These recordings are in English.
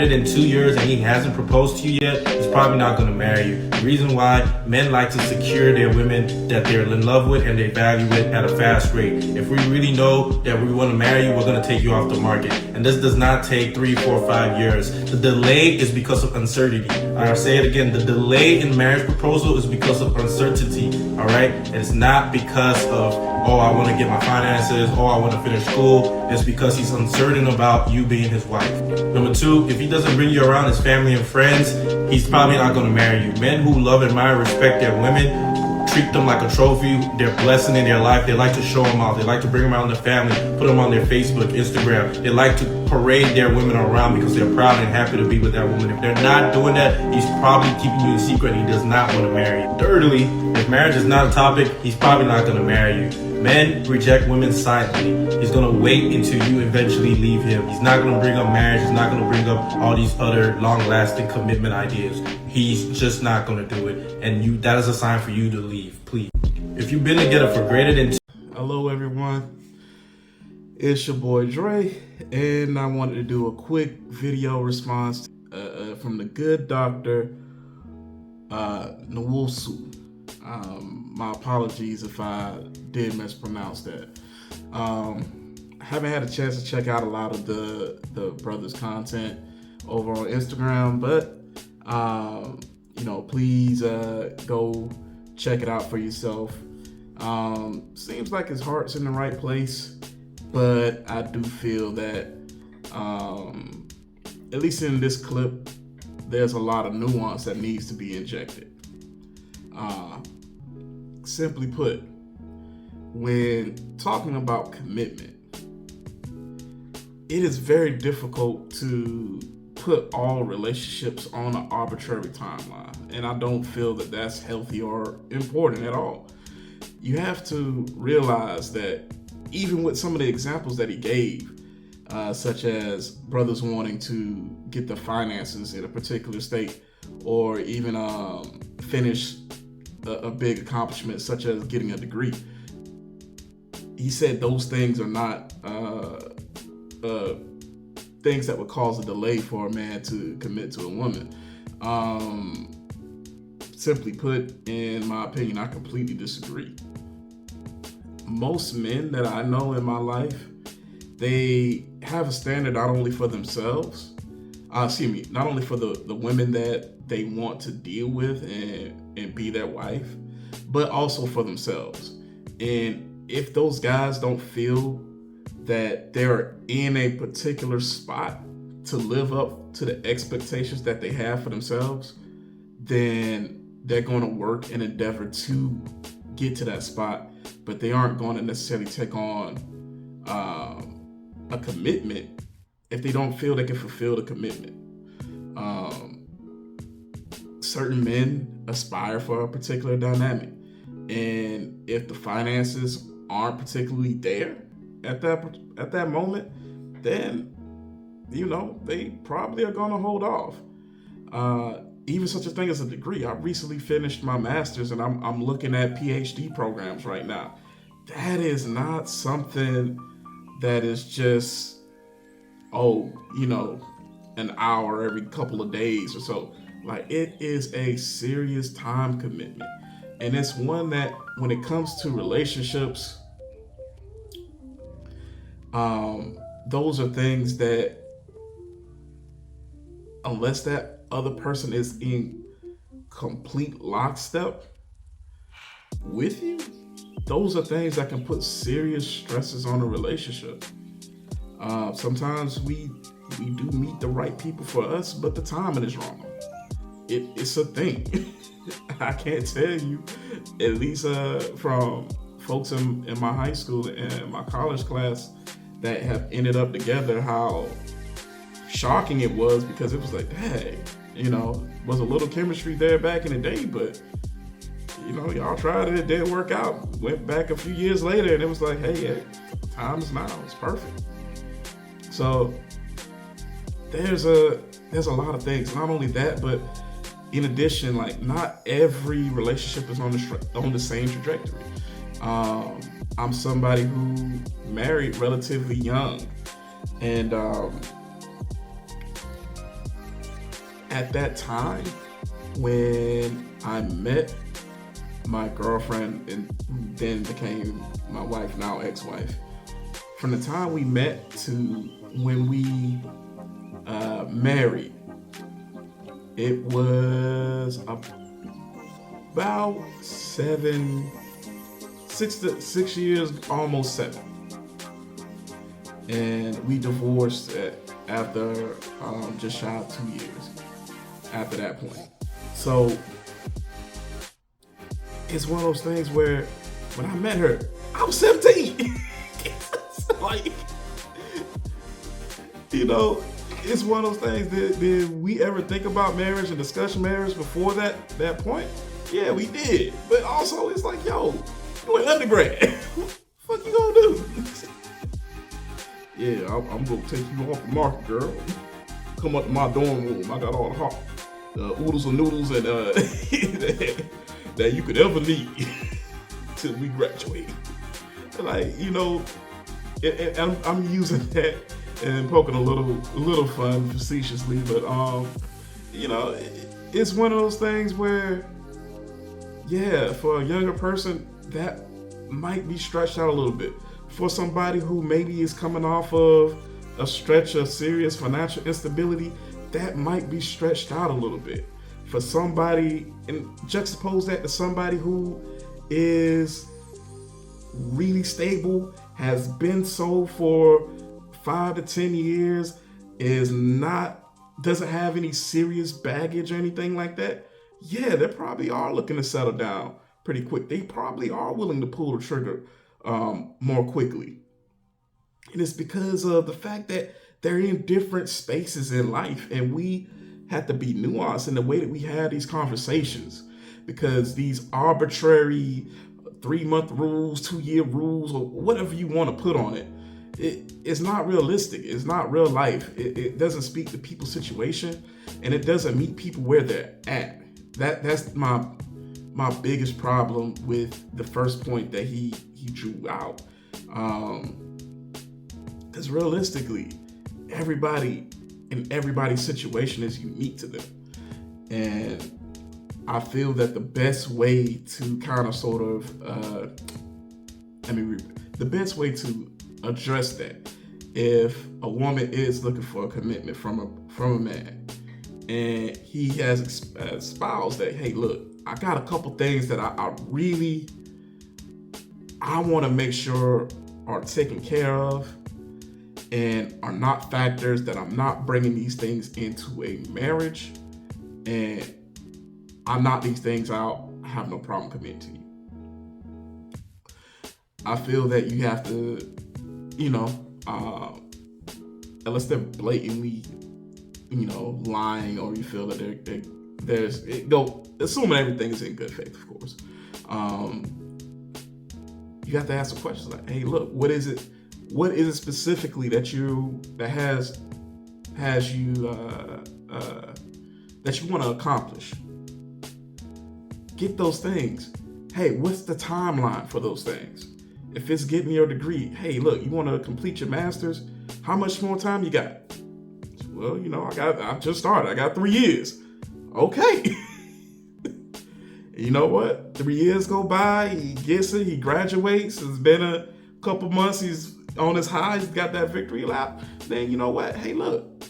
married in 2 years and he hasn't proposed to you yet, he's probably not going to marry you. The reason why men like to secure their women that they're in love with and they value it at a fast rate. If we really know that we want to marry you, we're going to take you off the market. And this does not take 3, 4, 5 years. The delay is because of uncertainty. I'll say it again. The delay in marriage proposal is because of uncertainty. All right. It's not because of, oh, I want to get my finances, oh, I want to finish school. It's because he's uncertain about you being his wife. Number 2, if he doesn't bring you around his family and friends, he's probably not going to marry you. Men who love, admire, respect their women, treat them like a trophy, they're blessing in their life. They like to show them off. They like to bring them around their family, put them on their Facebook, Instagram. They like to parade their women around because they're proud and happy to be with that woman. If they're not doing that, he's probably keeping you in secret. He does not want to marry you. Thirdly, if marriage is not a topic, he's probably not going to marry you. Men reject women silently. He's going to wait until you eventually leave him. He's not going to bring up marriage. He's not going to bring up all these other long-lasting commitment ideas. He's just not going to do it. And that is a sign for you to leave, please. If you've been together for greater than... Hello, everyone. It's your boy Dre, and I wanted to do a quick video response from the good doctor, nwosu. My apologies if I did mispronounce that. I haven't had a chance to check out a lot of the brother's content over on Instagram, but please go check it out for yourself. Seems like his heart's in the right place, but I do feel that at least in this clip, there's a lot of nuance that needs to be injected. Simply put, when talking about commitment, it is very difficult to put all relationships on an arbitrary timeline, and I don't feel that that's healthy or important at all. You have to realize that even with some of the examples that he gave, such as brothers wanting to get the finances in a particular state, or even finish a big accomplishment such as getting a degree, he said those things are not things that would cause a delay for a man to commit to a woman. Simply put, in my opinion, I completely disagree. Most men that I know in my life, they have a standard not only for themselves, not only for the women that they want to deal with and be their wife, but also for themselves. And if those guys don't feel that they're in a particular spot to live up to the expectations that they have for themselves, then they're going to work and endeavor to get to that spot, but they aren't going to necessarily take on a commitment if they don't feel they can fulfill the commitment. Certain men aspire for a particular dynamic, and if the finances aren't particularly there at that moment, then they probably are going to hold off. Even such a thing as a degree. I recently finished my master's, and I'm looking at PhD programs right now. That is not something that is just an hour every couple of days or so. Like, it is a serious time commitment. And it's one that, when it comes to relationships, those are things that, unless that other person is in complete lockstep with you, those are things that can put serious stresses on a relationship. Sometimes we do meet the right people for us, but the timing is wrong. It's a thing. I can't tell you, at least from folks in my high school and my college class that have ended up together, how shocking it was, because it was like, hey, was a little chemistry there back in the day, but y'all tried it didn't work out. Went back a few years later and it was like, hey, time is now. It's perfect. So there's a lot of things. Not only that, but in addition, like, not every relationship is on the same trajectory. I'm somebody who married relatively young, and at that time when I met my girlfriend and then became my wife, now ex-wife, from the time we met to when we married, it was about 6 years, almost 7. And we divorced after just shy of 2 years after that point. So it's one of those things where when I met her, I was 17. Like, you know, it's one of those things. Did we ever think about marriage and discuss marriage before that point? Yeah, we did. But also, it's like, yo, you in undergrad. What the fuck you gonna do? Yeah, I'm gonna take you off the market, girl. Come up to my dorm room. I got all the hot oodles and noodles and that you could ever need till we graduate. Like, you know, and I'm using that and poking a little fun facetiously, but you know, it's one of those things where, yeah, for a younger person that might be stretched out a little bit. For somebody who maybe is coming off of a stretch of serious financial instability, that might be stretched out a little bit. For somebody, and juxtapose that to somebody who is really stable, has been so for 5 to 10 years, doesn't have any serious baggage or anything like that. Yeah, they probably are looking to settle down pretty quick. They probably are willing to pull the trigger more quickly. And it's because of the fact that they're in different spaces in life, and we have to be nuanced in the way that we have these conversations, because these arbitrary 3-month rules, 2-year rules, or whatever you want to put on it, it's not realistic. It's not real life. It doesn't speak to people's situation, and it doesn't meet people where they're at. That's my biggest problem with the first point that he drew out. Because realistically, everybody's situation is unique to them. And I feel that the best way to kind of sort of, the best way to address that, if a woman is looking for a commitment from a man, and he has espoused that, hey, look, I got a couple things that I want to make sure are taken care of and are not factors that I'm not bringing these things into a marriage, and I knock these things out, I have no problem committing to you. I feel that you have to, unless they're blatantly, lying, or you feel that assuming everything is in good faith, of course. You have to ask some questions like, hey, look, what is it specifically that you want to accomplish? Get those things. Hey, what's the timeline for those things? If it's getting your degree, hey, look, you want to complete your master's? How much more time you got? Well, I just started. I got 3 years. Okay. You know what? 3 years go by, he gets it, he graduates, it's been a couple months, he's on his high, he's got that victory lap. Then you know what? Hey, look,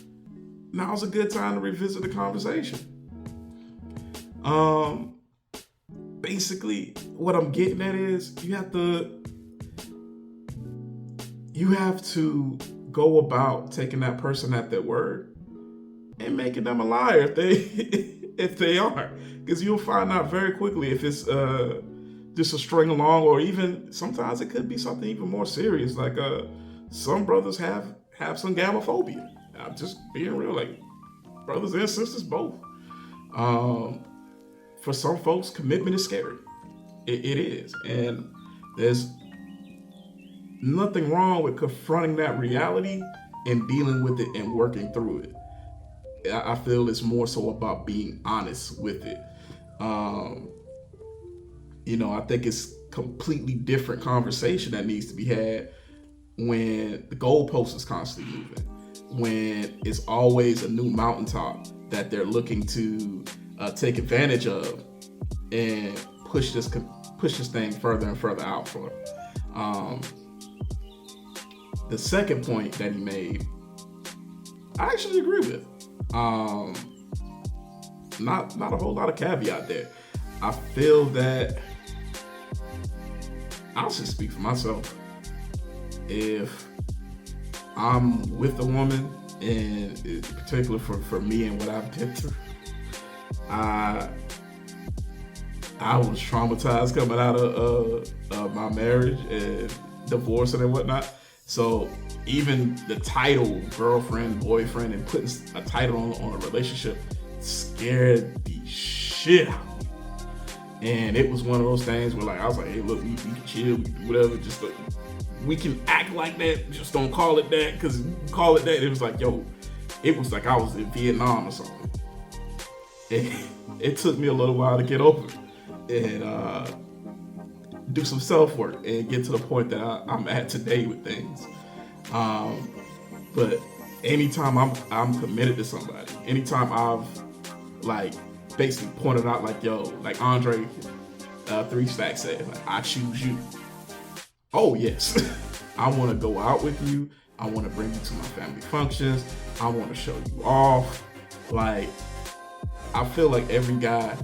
now's a good time to revisit the conversation. Basically, what I'm getting at is you have to go about taking that person at their word and making them a liar if they are, because you'll find out very quickly if it's just a string along, or even sometimes it could be something even more serious. Like some brothers have some gamophobia. I'm just being real, like brothers and sisters both. For some folks, commitment is scary. It is, and there's nothing wrong with confronting that reality and dealing with it and working through it. I feel it's more so about being honest with it. I think it's completely different conversation that needs to be had when the goalpost is constantly moving, when it's always a new mountaintop that they're looking to take advantage of and push this thing further and further out for. The second point that he made, I actually agree with. Not a whole lot of caveat there. I feel that, I'll just speak for myself. If I'm with a woman, and in particular for me and what I've been through, I was traumatized coming out of my marriage and divorcing and whatnot. So even the title girlfriend, boyfriend, and putting a title on a relationship scared the shit out of me. And it was one of those things where, like, I was like, hey, look, we can chill, we can do whatever, just we can act like that, just don't call it that, because call it that, it was like, yo, it was like I was in Vietnam or something. And it took me a little while to get over it and do some self-work and get to the point that I'm at today with things. But anytime I'm committed to somebody, anytime I've like basically pointed out, like, yo, like Andre 3 Stack said, like, I choose you. Oh yes, I want to go out with you. I want to bring you to my family functions. I want to show you off. Like, I feel like every guy,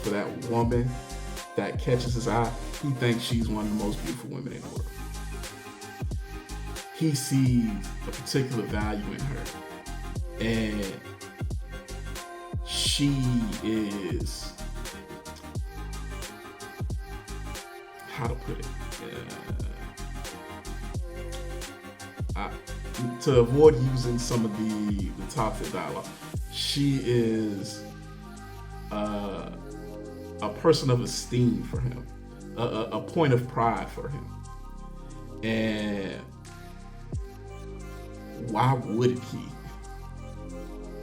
for that woman that catches his eye, he thinks she's one of the most beautiful women in the world. He sees a particular value in her, and she is, how to put it, to avoid using some of the toxic dialogue, she is a person of esteem for him, a point of pride for him. And why would he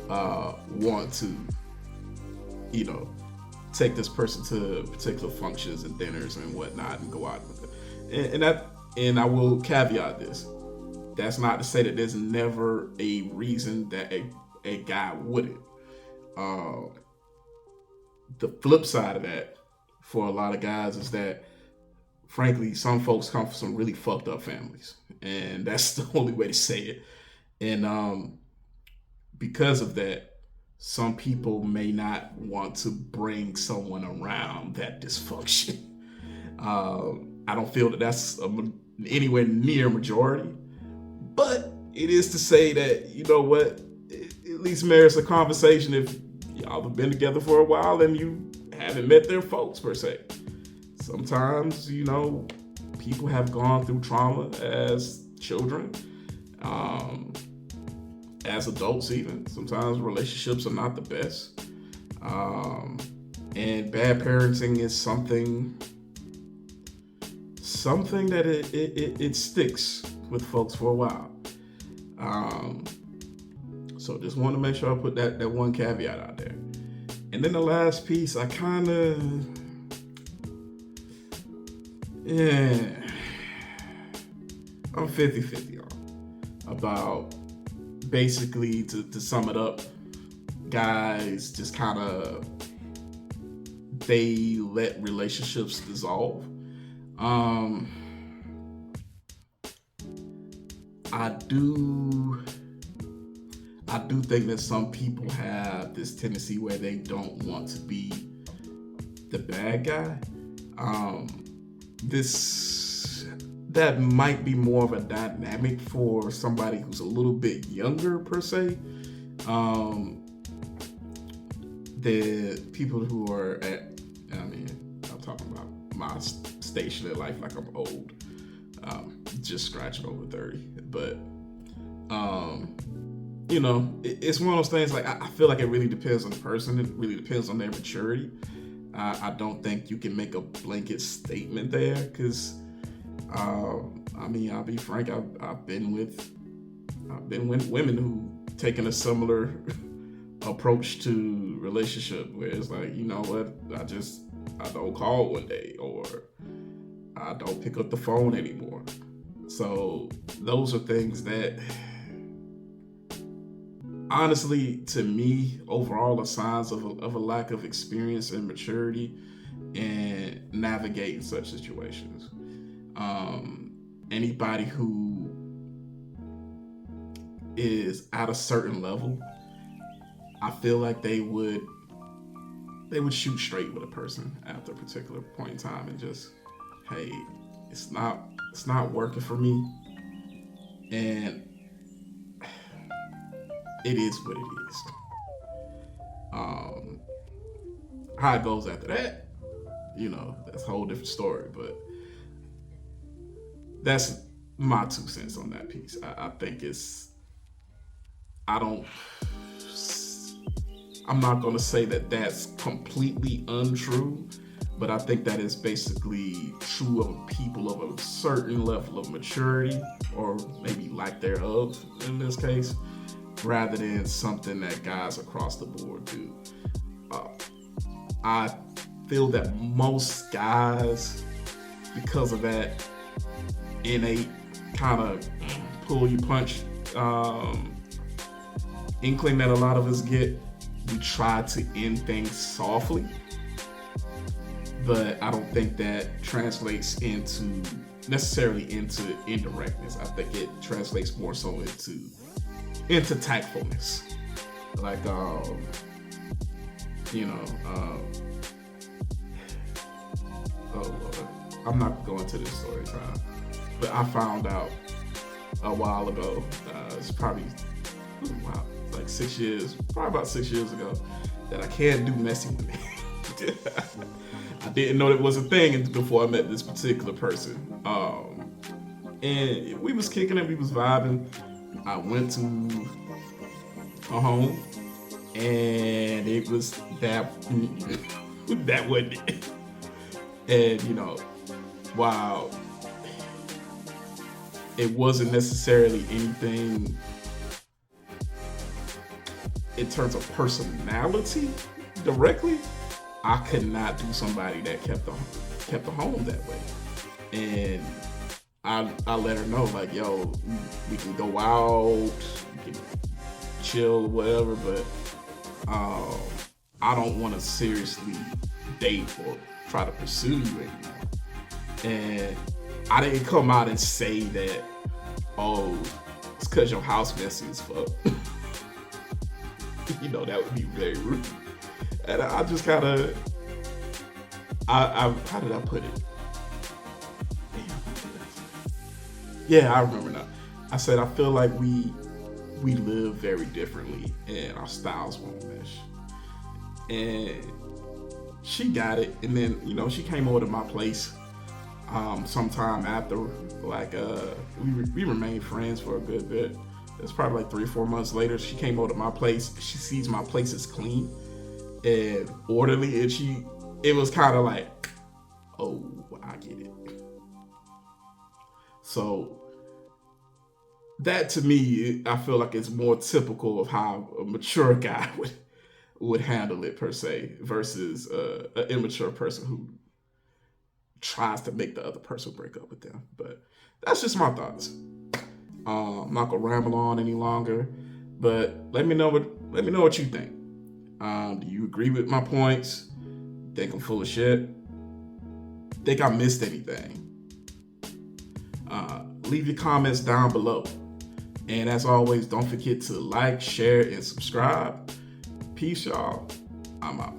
want to, take this person to particular functions and dinners and whatnot and go out with it? And I will caveat this. That's not to say that there's never a reason that a guy wouldn't. The flip side of that for a lot of guys is that, frankly, some folks come from some really fucked up families, and that's the only way to say it. And because of that, some people may not want to bring someone around that dysfunction. I don't feel that that's anywhere near majority, but it is to say that, you know what, it at least merits a conversation if y'all have been together for a while and you haven't met their folks per se. Sometimes, people have gone through trauma as children, as adults even. Sometimes relationships are not the best. And bad parenting is something that it sticks with folks for a while. So just want to make sure I put that one caveat out there. And then the last piece, I kind of, I'm 50-50 on about, basically, to sum it up, guys just kind of, they let relationships dissolve. I do think that some people have this tendency where they don't want to be the bad guy. That might be more of a dynamic for somebody who's a little bit younger per se. The people who are I'm talking about my station in life, like I'm old, just scratching over 30. But it's one of those things, like, I feel like it really depends on the person. It really depends on their maturity. I don't think you can make a blanket statement there, because I'll be frank, I've been with women who taken a similar approach to relationship, where it's like, you know what, I don't call one day, or I don't pick up the phone anymore. So those are things that, honestly, to me, overall, are signs of a lack of experience and maturity in navigating such situations. Anybody who is at a certain level, I feel like they would shoot straight with a person after a particular point in time and just, hey, it's not working for me, and it is what it is. How it goes after that, that's a whole different story. But that's my 2 cents on that piece. I think I'm not going to say that that's completely untrue, but I think that is basically true of people of a certain level of maturity, or maybe lack thereof in this case, rather than something that guys across the board do. I feel that most guys, because of that innate kind of pull you punch inkling that a lot of us get, we try to end things softly, but I don't think that translates necessarily into indirectness. I think it translates more so into tactfulness. Like, oh Lord, I'm not going to this story time, but I found out a while ago, it's probably, like 6 years, probably about 6 years ago, that I can't do messy women. I didn't know it was a thing before I met this particular person. And we was kicking it, we was vibing. I went to her home, and it was that wasn't it. And while it wasn't necessarily anything in terms of personality directly, I could not do somebody that kept the home that way. And I let her know, like, yo, we can go out, we can chill, whatever, but I don't want to seriously date or try to pursue you anymore. And I didn't come out and say that, oh, it's because your house messy as fuck. That would be very rude. And I just kind of, how did I put it? Yeah, I remember now. I said, I feel like we live very differently and our styles won't mesh. And she got it. And then, she came over to my place sometime after, like, we remained friends for a good bit. It's probably like 3 or 4 months later. She came over to my place. She sees my place is clean and orderly, and it was kind of like, oh, I get it. So that, to me, I feel like it's more typical of how a mature guy would handle it, per se, versus an immature person who tries to make the other person break up with them. But that's just my thoughts. I'm not gonna ramble on any longer, but let me know what you think. Do you agree with my points? Think I'm full of shit? Think I missed anything? Leave your comments down below. And as always, don't forget to like, share, and subscribe. Peace, y'all. I'm out.